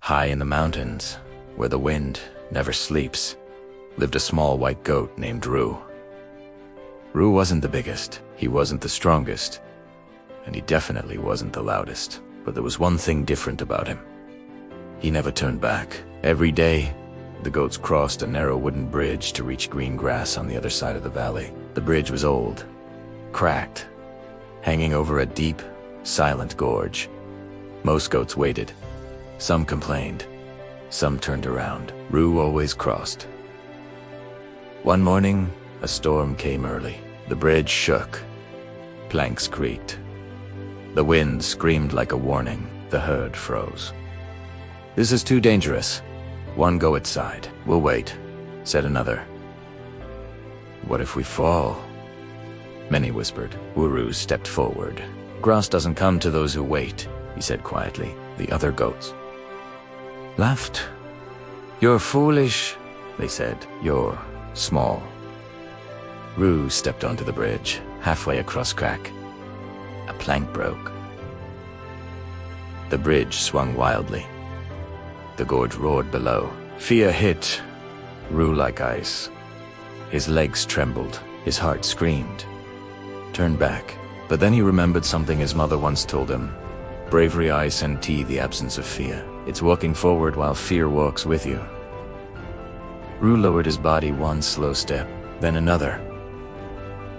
High in the mountains, where the wind never sleeps, lived a small white goat named Roo. Roo wasn't the biggest, he wasn't the strongest, and he definitely wasn't the loudest. But there was one thing different about him. He never turned back. Every day, the goats crossed a narrow wooden bridge to reach green grass on the other side of the valley. The bridge was old, cracked, hanging over a deep, silent gorge. Most goats waited. Some complained. Some turned around. Roo always crossed. One morning, a storm came early. The bridge shook. Planks creaked. The wind screamed like a warning. The herd froze. "This is too dangerous. One goat sighed. "We'll wait," said another. "What if we fall?" Many whispered. Roo stepped forward. "Grass doesn't come to those who wait," he said quietly. The other goats laughed. "You're foolish," they said. "You're small." Roo stepped onto the bridge. Halfway across crack, a plank broke. The bridge swung wildly. The gorge roared below. Fear hit Roo like ice. His legs trembled. His heart screamed. Turned back. But then he remembered something his mother once told him. Bravery, ice, and tea, the absence of fear. It's walking forward while fear walks with you. Roo lowered his body one slow step, then another.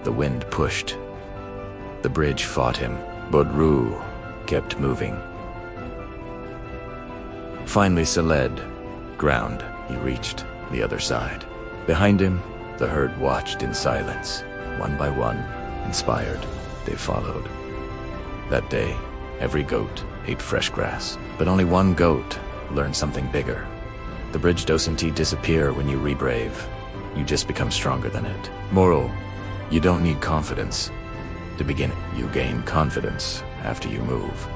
The wind pushed. The bridge fought him, but Roo kept moving. Finally, Saled ground. He reached the other side. Behind him, the herd watched in silence. One by one, inspired, they followed. That day, every goat ate fresh grass, but only one goat learned something bigger. The bridge doesn't disappear when you rebrave. You just become stronger than it. Moral: you don't need confidence to begin. You gain confidence after you move.